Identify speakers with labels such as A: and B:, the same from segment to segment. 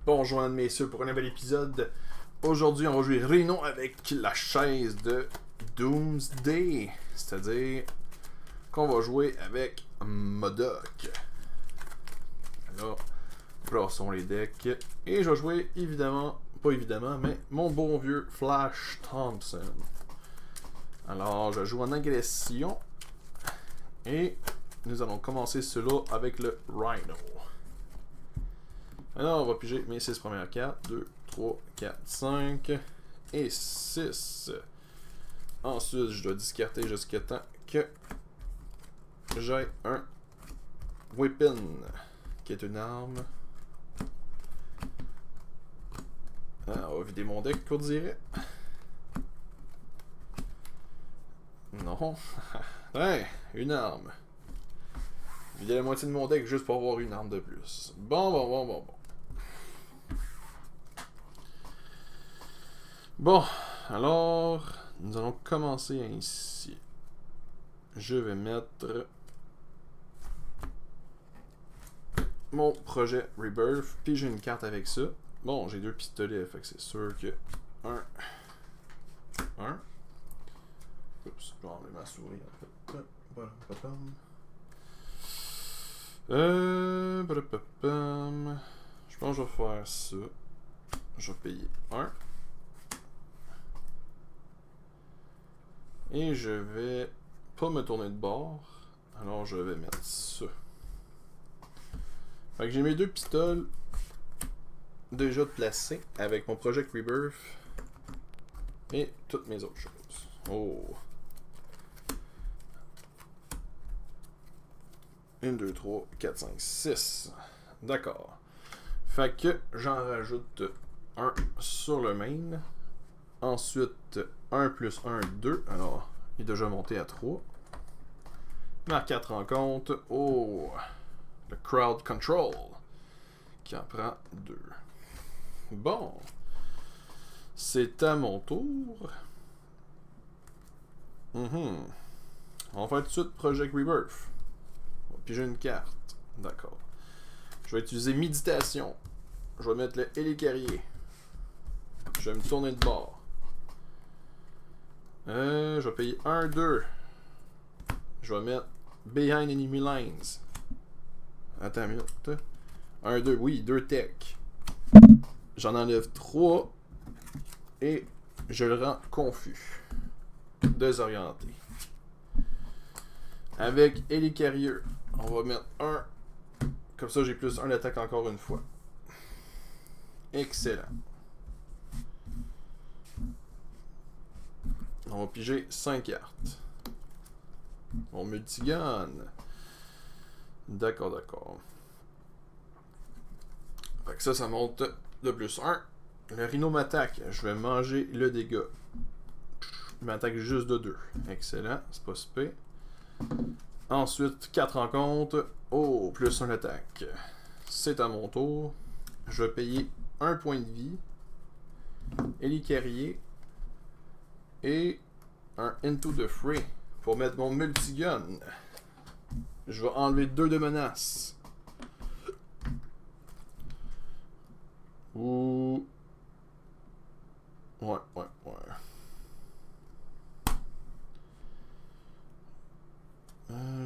A: Bonjour mesdames et messieurs pour un nouvel épisode. Aujourd'hui on va jouer Rhino avec la chaise de Doomsday. C'est-à-dire qu'on va jouer avec MODOK. Alors, plaçons les decks. Et je vais jouer évidemment, pas évidemment, mais mon bon vieux Flash Thompson. Alors je joue en agression. Et nous allons commencer cela avec le Rhino. Alors, on va piger mes 6 premières cartes. 2, 3, 4, 5 et 6. Ensuite, je dois discarter jusqu'à temps que j'ai un Weapon, qui est une arme. On va vider mon deck, qu'on dirait. Non. Ouais, une arme. Vider la moitié de mon deck juste pour avoir une arme de plus. Bon. Bon, alors, nous allons commencer ainsi. Je vais mettre mon projet Rebirth, puis j'ai une carte avec ça. Bon, j'ai 2 pistolets, fait que c'est sûr que un. Oups, je vais enlever ma souris en fait. Voilà, je pense que je vais faire ça. Je vais payer 1. Et je vais pas me tourner de bord. Alors je vais mettre ça. Fait que j'ai mes 2 pistoles déjà placées avec mon Project Rebirth et toutes mes autres choses. Oh! 1, 2, 3, 4, 5, 6. D'accord. Fait que j'en rajoute un sur le main. Ensuite, 1 plus 1, 2. Alors, il est déjà monté à 3. Ma 4 en compte. Oh! Le Crowd Control. Qui en prend 2. Bon. C'est à mon tour. On va faire tout de suite Project Rebirth. Puis j'ai une carte. D'accord. Je vais utiliser Méditation. Je vais mettre le Hélicarrier. Je vais me tourner de bord. Je vais payer 1, 2. Je vais mettre Behind Enemy Lines. Attends une minute. 1, 2, oui, 2 tech. J'en enlève 3. Et je le rends confus. Désorienté. Avec Hélicarrier, on va mettre 1. Comme ça, j'ai plus 1 d'attaque encore une fois. Excellent. On va piger 5 cartes. Mon multigun. D'accord. Fait que ça monte de plus 1. Le Rhino m'attaque. Je vais manger le dégât. Il m'attaque juste de 2. Excellent. C'est pas super. Ensuite, 4 en compte. Oh, plus 1 attaque. C'est à mon tour. Je vais payer 1 point de vie. Hélicarrier. Et un Into the Fray pour mettre mon multigun. Je vais enlever 2 de menace. Ouh. Ouais.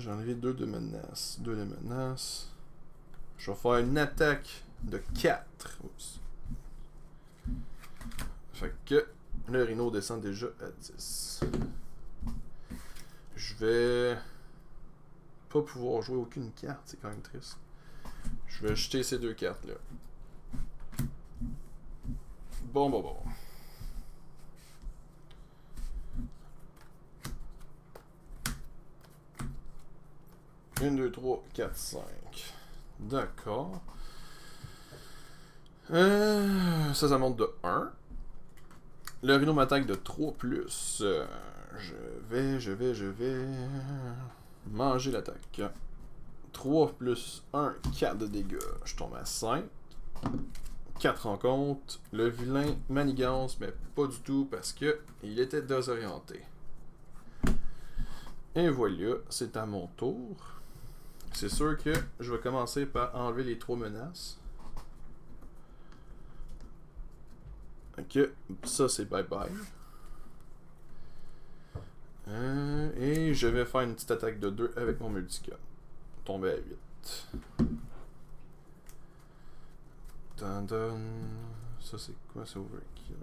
A: J'ai enlevé 2 de menace. Je vais faire une attaque de 4. Oups. Fait que le Rhino descend déjà à 10. Je vais pas pouvoir jouer aucune carte, c'est quand même triste. Je vais jeter ces 2 cartes là. Bon. 1, 2, 3, 4, 5. D'accord. Ça monte de 1. Le Rhino m'attaque de 3 plus. Je vais manger l'attaque. 3 plus 1, 4 de dégâts. Je tombe à 5. 4 en compte. Le vilain manigance, mais pas du tout parce que il était désorienté. Et voilà, c'est à mon tour. C'est sûr que je vais commencer par enlever les 3 menaces. Ok, ça c'est bye bye. Et je vais faire une petite attaque de 2 avec mon multigun. Tomber à 8. Dun dun. Ça c'est quoi, c'est overkill?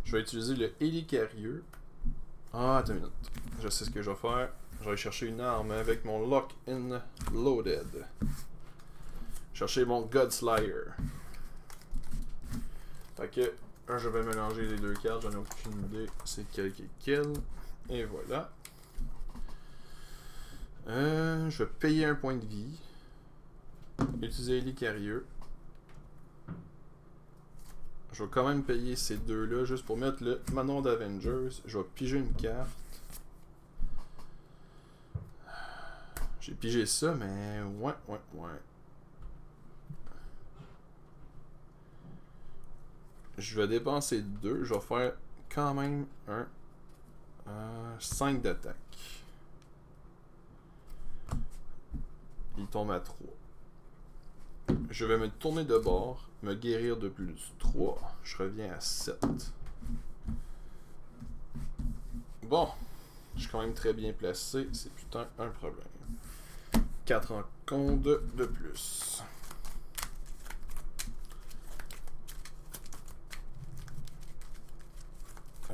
A: Je vais utiliser le hélicarieux. Ah, attends une minute. Je sais ce que je vais faire. Je vais aller chercher une arme avec mon Lock-in Loaded. Chercher mon Godslayer. Fait que je vais mélanger les deux cartes, j'en ai aucune idée c'est quel qui est quel. Et voilà. Je vais payer un point de vie. Utiliser l'Icarieux. Je vais quand même payer ces deux-là juste pour mettre le Manoir d'Avengers. Je vais piger une carte. J'ai pigé ça, mais ouais. Je vais dépenser 2. Je vais faire quand même un 5 d'attaque. Il tombe à 3. Je vais me tourner de bord, me guérir de plus 3. Je reviens à 7. Bon, je suis quand même très bien placé. C'est putain un problème. 4 en compte de plus.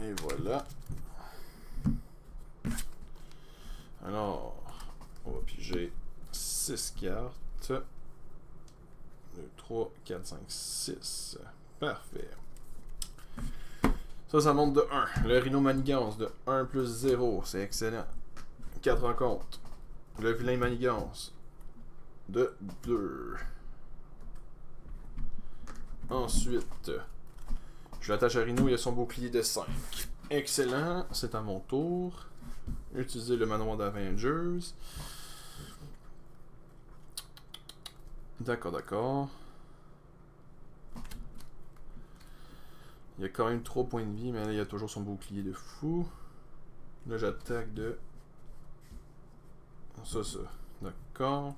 A: Et voilà. Alors, on va piger 6 cartes. 2, 3, 4, 5, 6. Parfait. Ça monte de 1. Le Rhino Manigance de 1 plus 0. C'est excellent. 4 en compte. Le Vilain Manigance de 2. Ensuite, je l'attache à Rhino, il a son bouclier de 5. Excellent. C'est à mon tour. Utiliser le Manoir d'Avengers. D'accord. Il y a quand même 3 points de vie, mais là, il y a toujours son bouclier de fou. Là, j'attaque de... Ça. D'accord.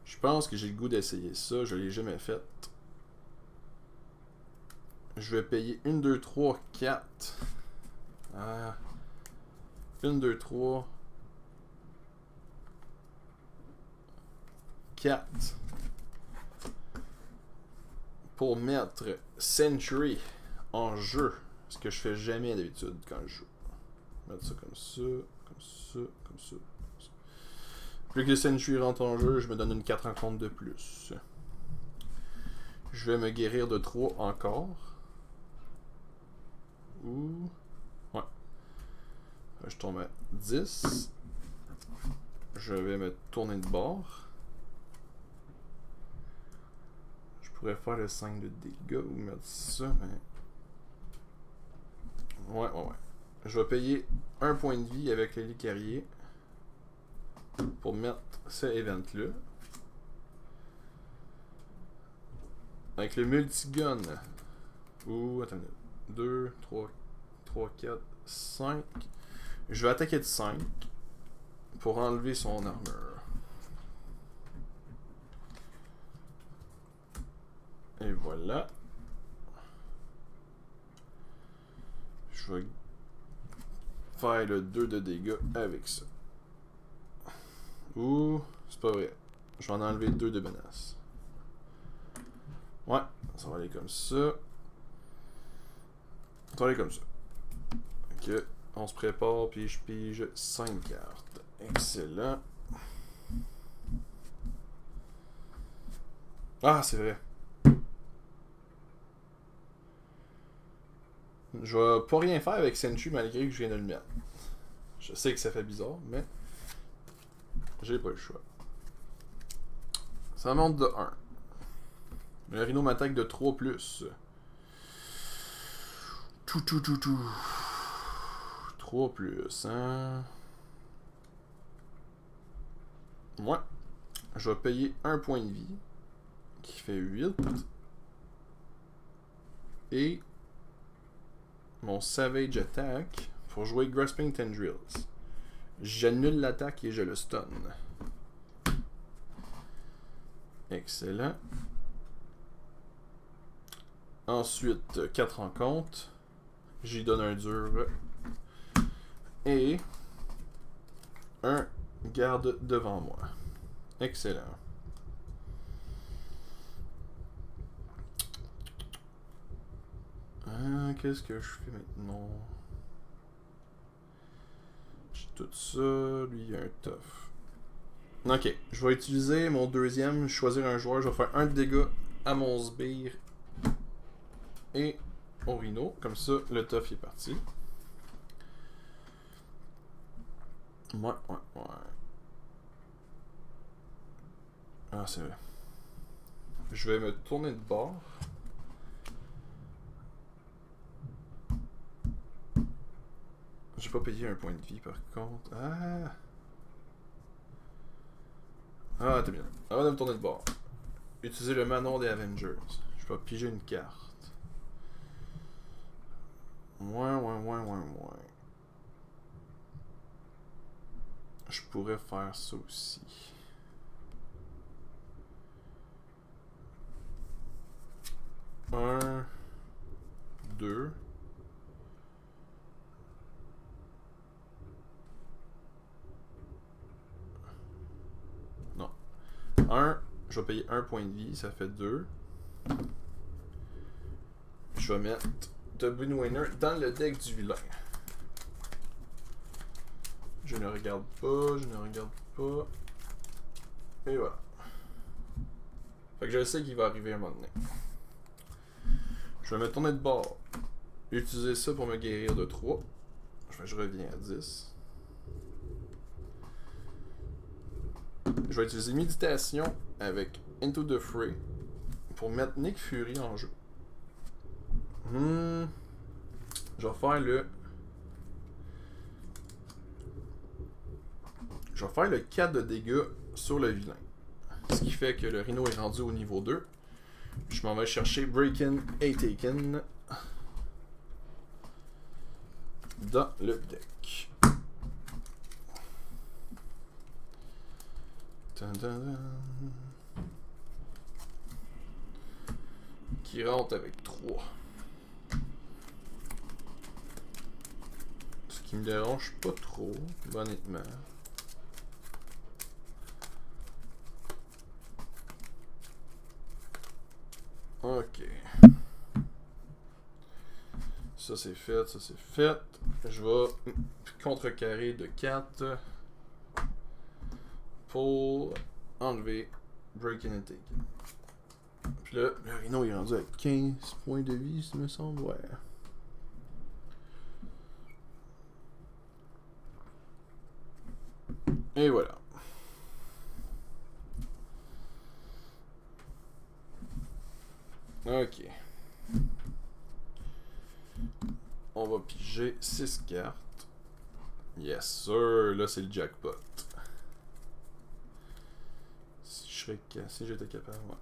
A: Je pense que j'ai le goût d'essayer ça. Je l'ai jamais fait. Je vais payer 1, 2, 3, 4. 1, 2, 3... 4 pour mettre Sentry en jeu, ce que je fais jamais d'habitude quand je joue. Mettre ça comme ça. Plus que Sentry rentre en jeu, je me donne une 4 en compte de plus. Je vais me guérir de 3 encore. Ouais. Je tombe à 10. Je vais me tourner de bord. Je pourrais faire le 5 de dégâts ou mettre ça, mais... Ouais. Je vais payer un point de vie avec le Licarier pour mettre ce event-là. Avec le multigun. Attends. 2, 3, 4, 5. Je vais attaquer de 5 pour enlever son armure. Et voilà. Je vais faire le 2 de dégâts avec ça. C'est pas vrai. Je vais en enlever 2 de menace. Ouais, ça va aller comme ça. Ça va aller comme ça. Ok, on se prépare, puis je pige 5 cartes. Excellent. Ah, c'est vrai. Je vais pas rien faire avec Senchu malgré que je viens de le mettre. Je sais que ça fait bizarre, mais j'ai pas le choix. Ça monte de 1. Le Rhino m'attaque de 3 plus. 3 plus, hein. Ouais. Je vais payer un point de vie. Qui fait 8. Et mon Savage Attack pour jouer Grasping Tendrils. J'annule l'attaque et je le stun. Excellent. Ensuite, 4 rencontres. J'y donne un dur. Et un garde devant moi. Excellent. Qu'est-ce que je fais maintenant? J'ai tout ça. Lui, il y a un tough. Ok, je vais utiliser mon deuxième, choisir un joueur. Je vais faire un de dégâts à mon sbire et au rhino. Comme ça, le tough est parti. Ouais. Ah, c'est vrai. Je vais me tourner de bord. J'ai pas payé un point de vie par contre. Ah, t'es bien. Avant de me tourner de bord. Utiliser le manoir des Avengers. Je vais piger une carte. Ouais. Je pourrais faire ça aussi. Un, deux. Non. Je vais payer un point de vie, ça fait 2. Je vais mettre Dublin Winner dans le deck du vilain. Je ne regarde pas. Et voilà. Fait que je sais qu'il va arriver un moment donné. Je vais me tourner de bord. Utiliser ça pour me guérir de 3. Je reviens à 10. Je vais utiliser méditation avec Into the Fray pour mettre Nick Fury en jeu. Je vais faire le... Je vais faire le 4 de dégâts sur le vilain. Ce qui fait que le rhino est rendu au niveau 2. Je m'en vais chercher Breakin et Taken dans le deck. Qui rentre avec 3. Ce qui me dérange pas trop, honnêtement. Ok. Ça c'est fait. Je vais contrecarrer de 4 pour enlever Breaking and Taken. Puis là, le rhino est rendu à 15 points de vie, ça me semble. Ouais. Et voilà. Ok. On va piger 6 cartes. Yes sir, là c'est le jackpot. Si j'étais capable, ouais.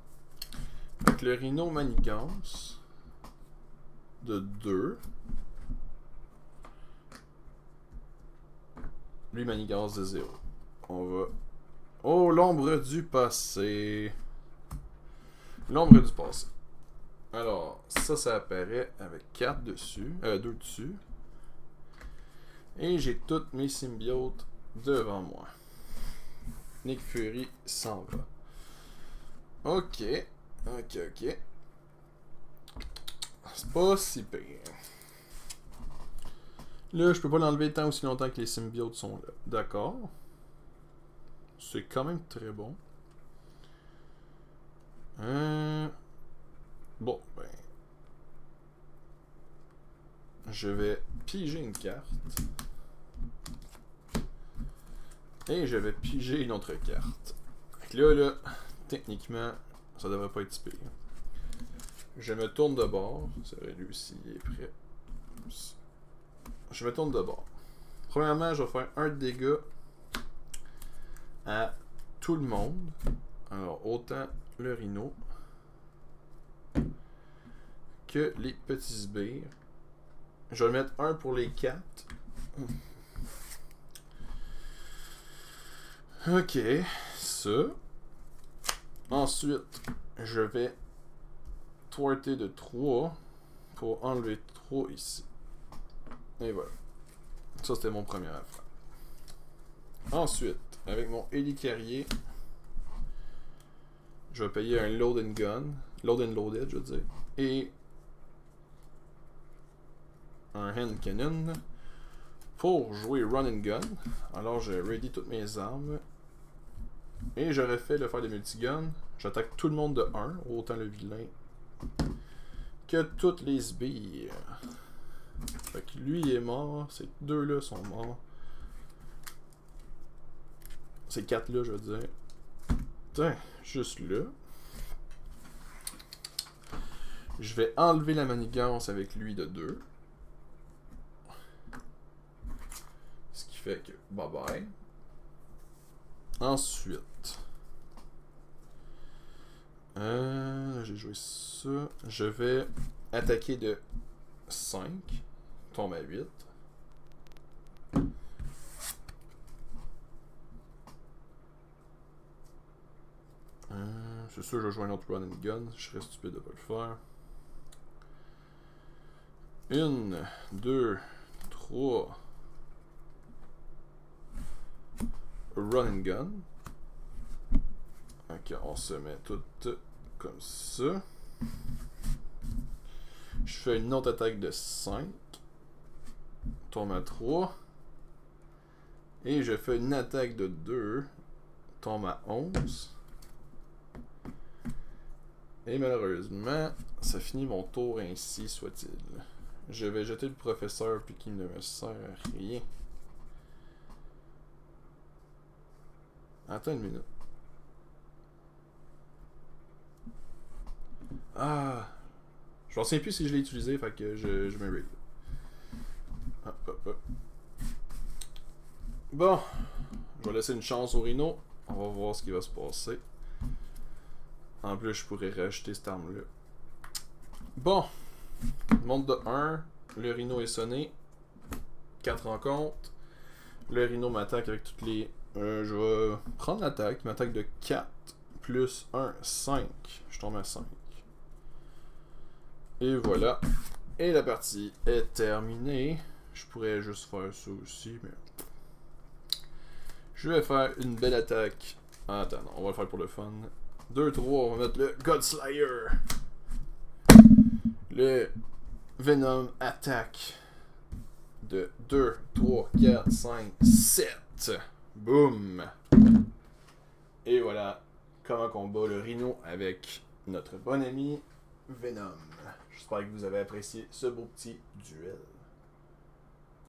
A: Donc le rhino manigance de 2. Lui manigance de 0. On va... Oh, l'ombre du passé. L'ombre du passé. Alors, ça apparaît avec 4 dessus, 2 dessus. Et j'ai toutes mes symbiotes devant moi. Nick Fury s'en va. Ok. C'est pas si pire. Là, je peux pas l'enlever tant aussi longtemps que les symbiotes sont là. D'accord. C'est quand même très bon. Bon, ben... Je vais piger une carte. Et je vais piger une autre carte. Donc là, techniquement, ça devrait pas être si pire. Je me tourne de bord. C'est vrai, lui aussi, il est prêt. Je me tourne de bord. Premièrement, je vais faire un dégât à tout le monde. Alors, autant le rhino que les petits sbires. Je vais mettre un pour les 4. Ok, ça. Ensuite, je vais thwarter de 3 pour enlever 3 ici. Et voilà. Ça, c'était mon premier affaire. Ensuite, avec mon hélicarrier, je vais payer un load and gun. Load and loaded, je veux dire. Et un hand cannon pour jouer run and gun. Alors, je ready toutes mes armes. Et j'aurais fait le faire de multigun. J'attaque tout le monde de 1, autant le vilain que toutes les sbires. Fait que lui est mort, ces deux-là sont morts. Ces quatre-là, je veux dire. Tiens, juste là. Je vais enlever la manigance avec lui de 2. Ce qui fait que bye bye. Ensuite. J'ai joué ça. Je vais attaquer de 5. Tombe à 8. C'est sûr, je vais jouer un autre run and gun. Je serais stupide de pas le faire. 1, 2, 3. Run and gun. Ok, on se met tout comme ça. Je fais une autre attaque de 5. Tombe à 3. Et je fais une attaque de 2. Tombe à 11. Et malheureusement, ça finit mon tour ainsi soit-il. Je vais jeter le professeur puis qu'il ne me sert à rien. Attends une minute. Ah! Je ne sais plus si je l'ai utilisé, fait que je me raid. Hop. Bon, je vais laisser une chance au Rhino. On va voir ce qui va se passer. En plus, je pourrais rajouter cette arme-là. Bon, monte de 1. Le Rhino est sonné. 4 rencontres. Le Rhino m'attaque avec toutes les... je vais prendre l'attaque. Il m'attaque de 4 plus 1, 5. Je tombe à 5. Et voilà. Et la partie est terminée. Je pourrais juste faire ça aussi, mais... Je vais faire une belle attaque. Ah, attends, non, on va le faire pour le fun. 2, 3, on va mettre le Godslayer. Le Venom attaque de 2, 3, 4, 5, 7. Boum. Et voilà comment on bat le Rhino avec notre bon ami Venom. J'espère que vous avez apprécié ce beau petit duel.